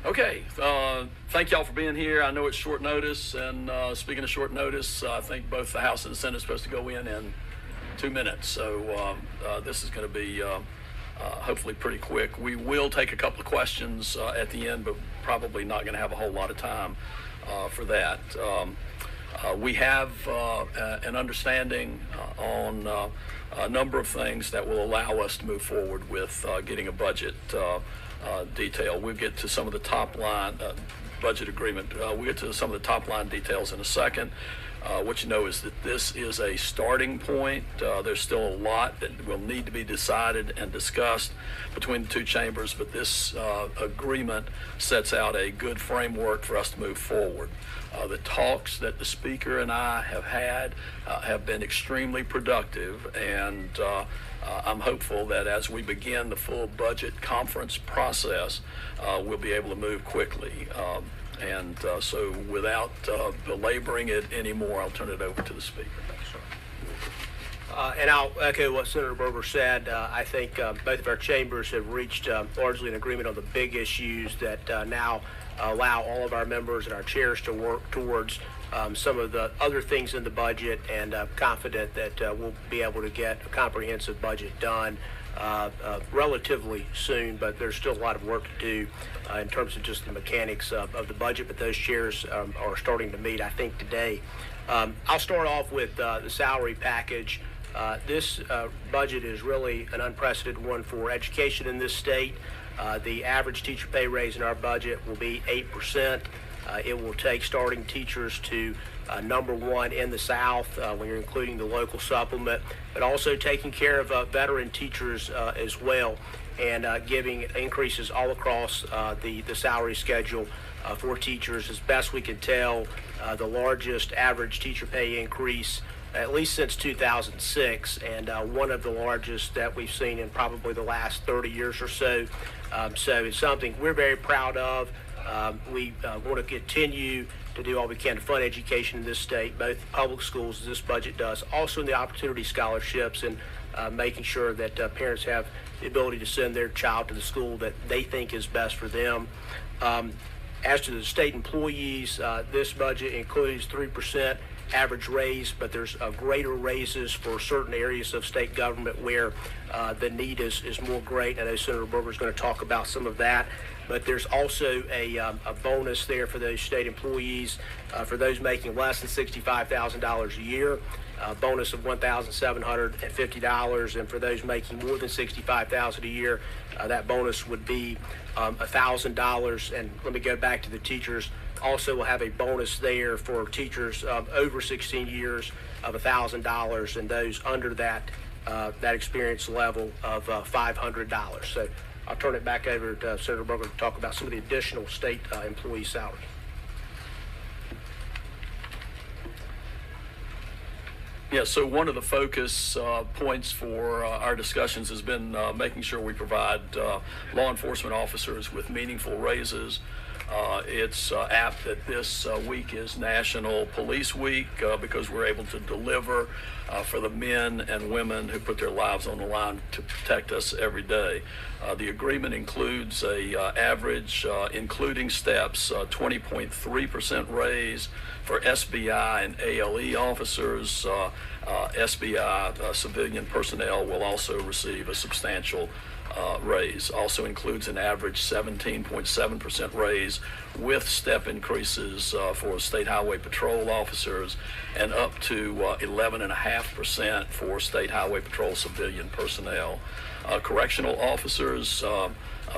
Okay, thank y'all for being here. I know it's short notice, and speaking of short notice, I think both the House and the Senate are supposed to go in 2 minutes. So this is going to be hopefully pretty quick. We will take a couple of questions at the end, but probably not going to have a whole lot of time for that. We have an understanding on a number of things that will allow us to move forward with getting a budget detail. We'll get to some of the top line budget agreement. We'll get to some of the top line details in a second. What you know is that this is a starting point. There's still a lot that will need to be decided and discussed between the two chambers, but this agreement sets out a good framework for us to move forward. The talks that the Speaker and I have had have been extremely productive, and I'm hopeful that as we begin the full budget conference process, we'll be able to move quickly. So without belaboring it anymore, I'll turn it over to the Speaker. And I'll echo what Senator Berger said. I think both of our chambers have reached largely an agreement on the big issues that now allow all of our members and our chairs to work towards some of the other things in the budget, and confident that we'll be able to get a comprehensive budget done relatively soon, but there's still a lot of work to do in terms of just the mechanics of the budget, but those chairs are starting to meet, I think, today. I'll start off with the salary package. This budget is really an unprecedented one for education in this state. The average teacher pay raise in our budget will be 8%. It will take starting teachers to number one in the South when you're including the local supplement, but also taking care of veteran teachers as well, and giving increases all across the salary schedule for teachers. As best we can tell, the largest average teacher pay increase at least since 2006, and one of the largest that we've seen in probably the last 30 years or so. So it's something we're very proud of. We want to continue to do all we can to fund education in this state, both public schools, as this budget does, also in the opportunity scholarships, and making sure that parents have the ability to send their child to the school that they think is best for them. As to the state employees, this budget includes 3% average raise, but there's greater raises for certain areas of state government where the need is more great. I know Senator Berger is going to talk about some of that, but there's also a bonus there for those state employees. For those making less than $65,000 a year, a bonus of $1,750, and for those making more than $65,000 a year, that bonus would be $1,000. And let me go back to the teachers. Also will have a bonus there for teachers over 16 years of $1,000, and those under that experience level of $500. So I'll turn it back over to Senator Berger to talk about some of the additional state employee salaries. Yeah, so one of the focus points for our discussions has been making sure we provide law enforcement officers with meaningful raises. It's apt that this week is National Police Week because we're able to deliver for the men and women who put their lives on the line to protect us every day. The agreement includes a average, including steps, 20.3% raise for SBI and ALE officers. SBI civilian personnel will also receive a substantial raise. Also includes an average 17.7% raise with step increases for state highway patrol officers, and up to 11.5% for state highway patrol civilian personnel. Correctional officers, a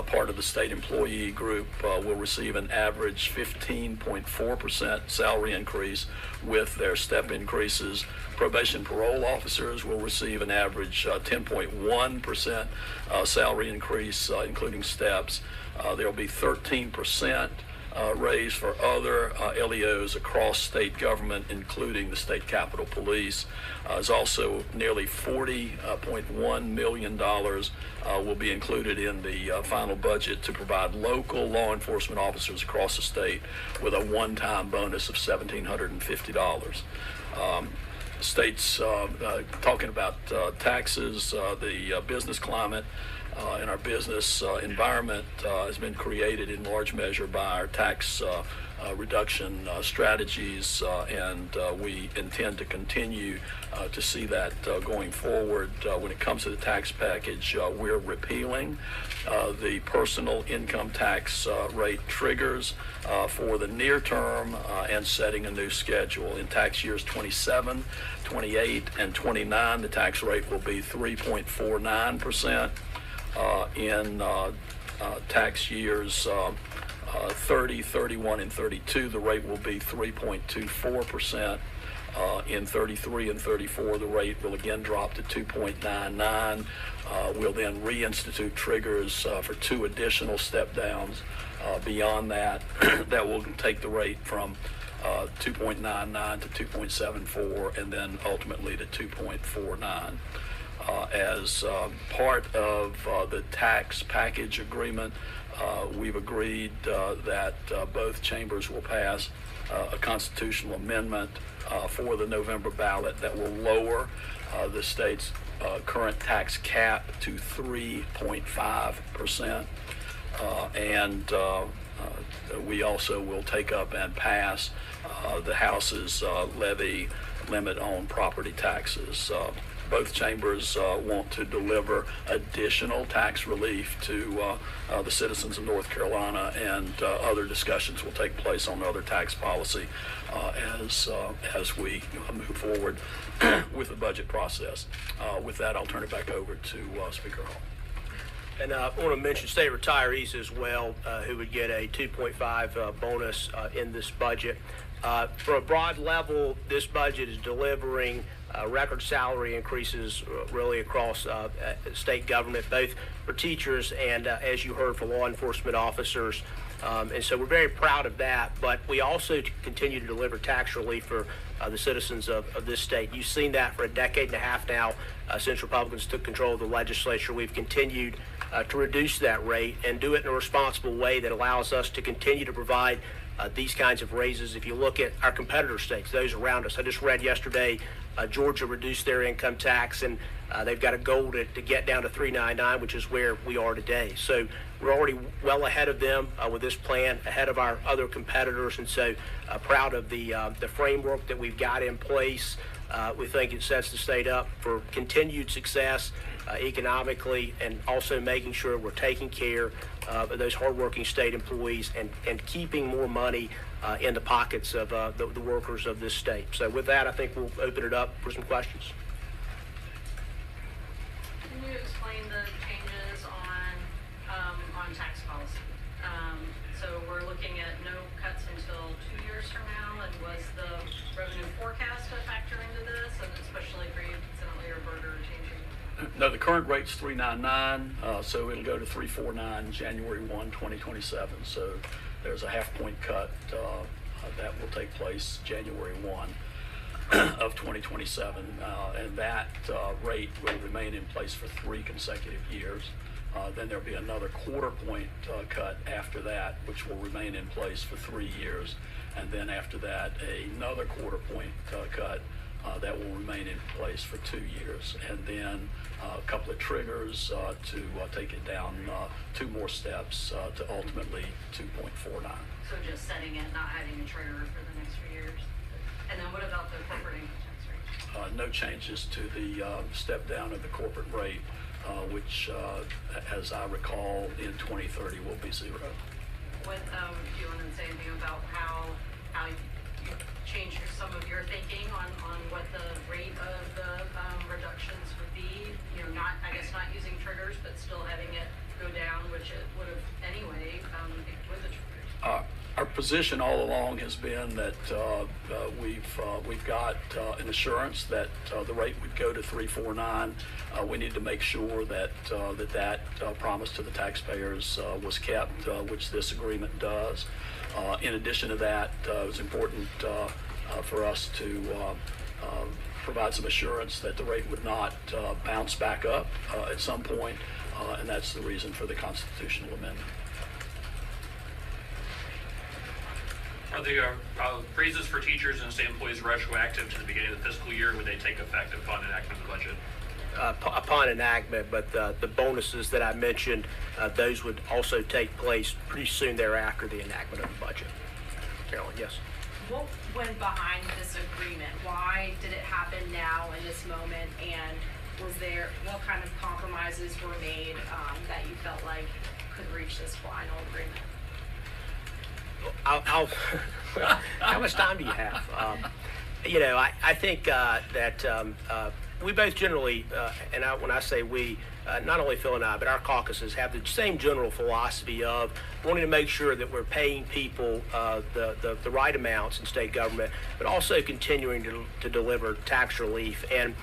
part of the state employee group, will receive an average 15.4% salary increase with their step increases. Probation parole officers will receive an average 10.1% salary increase, including steps. There will be 13% raise for other LEOs across state government, including the state capitol police. There's also nearly $40.1 million will be included in the final budget to provide local law enforcement officers across the state with a one-time bonus of $1,750. States talking about taxes, the business climate. in our business environment has been created in large measure by our tax reduction strategies, and we intend to continue to see that going forward. When it comes to the tax package, we're repealing the personal income tax rate triggers for the near term and setting a new schedule. In tax years 27, 28, and 29, the tax rate will be 3.49%. In tax years 30, 31, and 32, the rate will be 3.24%. In 33 and 34, the rate will again drop to 2.99. We'll then reinstitute triggers for 2 additional step downs. Beyond that, that will take the rate from 2.99 to 2.74, and then ultimately to 2.49. As part of the tax package agreement, we've agreed that both chambers will pass a constitutional amendment for the November ballot that will lower the state's current tax cap to 3.5%. And we also will take up and pass the House's levy limit on property taxes. Both chambers want to deliver additional tax relief to the citizens of North Carolina, and other discussions will take place on other tax policy as we move forward with the budget process. With that, I'll turn it back over to Speaker Hall. And I want to mention state retirees as well, who would get a 2.5 bonus in this budget. For a broad level, this budget is delivering record salary increases really across state government, both for teachers and, as you heard, for law enforcement officers. And so we're very proud of that, but we also continue to deliver tax relief for the citizens of this state. You've seen that for a decade and a half now since Republicans took control of the legislature. We've continued to reduce that rate and do it in a responsible way that allows us to continue to provide these kinds of raises. If you look at our competitor states, those around us, I just read yesterday Georgia reduced their income tax, and they've got a goal to get down to $3.99, which is where we are today. So we're already well ahead of them with this plan, ahead of our other competitors, and so proud of the framework that we've got in place. We think it sets the state up for continued success economically, and also making sure we're taking care of those hardworking state employees and keeping more money in the pockets of the workers of this state. So with that, I think we'll open it up for some questions. Can you explain the changes on tax policy? So we're looking at no cuts until 2 years from now, and was the revenue forecast a factor into this, and especially for you, incidentally, or Berger changing? No, the current rate's 3.99, so it'll go to 3.49 January 1, 2027. So there's a half-point cut that will take place January 1 of 2027, and that rate will remain in place for 3 consecutive years. Then there'll be another quarter-point cut after that, which will remain in place for 3 years, and then after that, another quarter-point cut that will remain in place for 2 years, and then a couple of triggers to take it down 2 more steps to ultimately 2.49. So just setting it, not having a trigger for the next few years. And then what about the corporate income tax rate? No changes to the step down of the corporate rate, which, as I recall, in 2030 will be 0. What do you want to say anything about how you change some of your thinking on what the rate of the reductions would be? You know, not using triggers, but still having it go down, which it would have anyway with the triggers. Our position all along has been that we've got an assurance that the rate would go to 3.49. We need to make sure that that promise to the taxpayers was kept, which this agreement does. In addition to that, it was important for us to provide some assurance that the rate would not bounce back up at some point, and that's the reason for the constitutional amendment. Are the raises for teachers and state employees retroactive to the beginning of the fiscal year? Would they take effect upon enactment of the budget? upon enactment, but the bonuses that I mentioned, those would also take place pretty soon thereafter the enactment of the budget. Carolyn, yes. What went behind this agreement? Why did it happen now in this moment? And what kind of compromises were made that you felt like could reach this final agreement? How much time do you have? I think that we both generally, when I say we, not only Phil and I, but our caucuses have the same general philosophy of wanting to make sure that we're paying people the right amounts in state government, but also continuing to deliver tax relief. And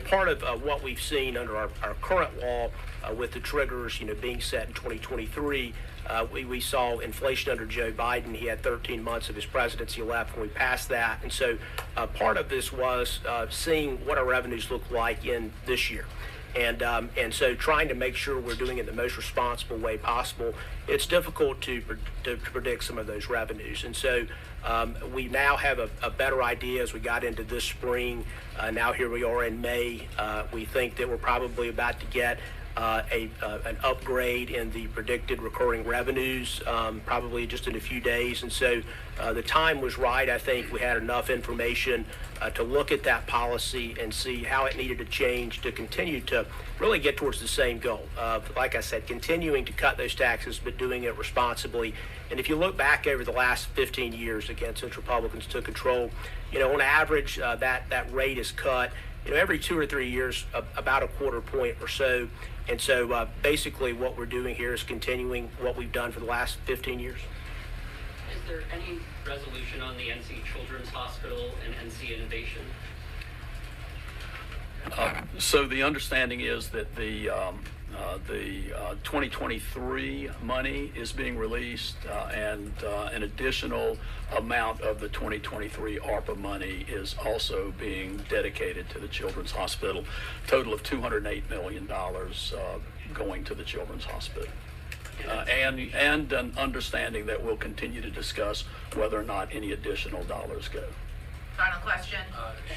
part of what we've seen under our current law with the triggers, being set in 2023. We saw inflation under Joe Biden. He had 13 months of his presidency left when we passed that. And so part of this was seeing what our revenues look like in this year. And so trying to make sure we're doing it in the most responsible way possible. It's difficult to predict some of those revenues. And so we now have a better idea as we got into this spring. Now here we are in May. We think that we're probably about to get an upgrade in the predicted recurring revenues, probably just in a few days. And so the time was right. I think we had enough information to look at that policy and see how it needed to change to continue to really get towards the same goal of, like I said, continuing to cut those taxes, but doing it responsibly. And if you look back over the last 15 years, again, since Republicans took control, on average, that rate is cut, every 2 or 3 years, about a quarter point or so. And so basically what we're doing here is continuing what we've done for the last 15 years. Is there any resolution on the NC Children's Hospital and NC Innovation? So the understanding is that the 2023 money is being released, and an additional amount of the 2023 ARPA money is also being dedicated to the Children's Hospital. Total of $208 million going to the Children's Hospital. And an understanding that we'll continue to discuss whether or not any additional dollars go. Final question?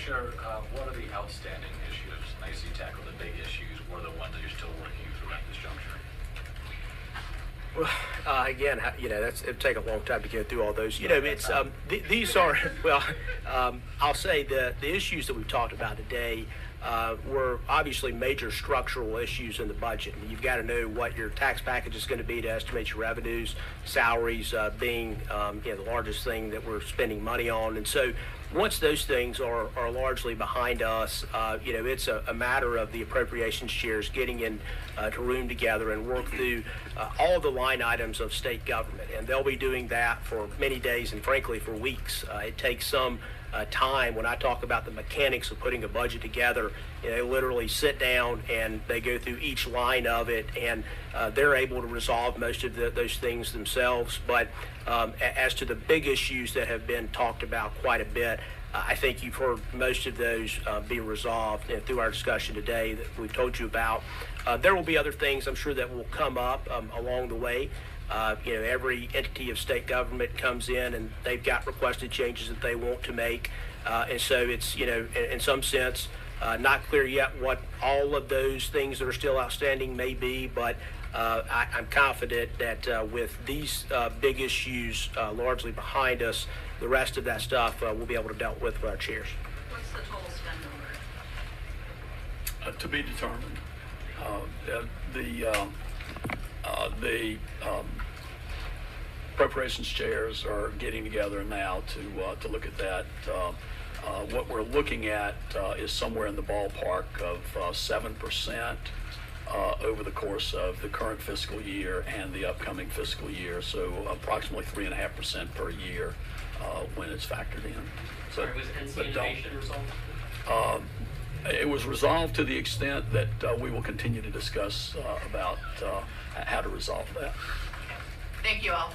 Sure. What are the outstanding issues? I see you tackled the big issues. What are the ones that you're still working through at this juncture? Well, again, it'd take a long time to go through all those. It's these are I'll say the issues that we've talked about today were obviously major structural issues in the budget. And you've got to know what your tax package is going to be to estimate your revenues, salaries being the largest thing that we're spending money on. And so once those things are largely behind us, it's a matter of the appropriations chairs getting in to room together and work through all the line items of state government. And they'll be doing that for many days and frankly for weeks. It takes some time. When I talk about the mechanics of putting a budget together, they literally sit down and they go through each line of it, and they're able to resolve most of those things themselves. But as to the big issues that have been talked about quite a bit, I think you've heard most of those be resolved through our discussion today that we've told you about. There will be other things I'm sure that will come up along the way. Every entity of state government comes in and they've got requested changes that they want to make. And so it's, in some sense, not clear yet what all of those things that are still outstanding may be, but I'm confident that with these big issues largely behind us, the rest of that stuff we'll be able to deal with our chairs. What's the total spend number? To be determined. The appropriations chairs are getting together now to look at that. What we're looking at is somewhere in the ballpark of 7% over the course of the current fiscal year and the upcoming fiscal year, so approximately 3.5% per year when it's factored in. Sorry, was NC Innovation resolved? It was resolved to the extent that we will continue to discuss about how to resolve that. Thank you all.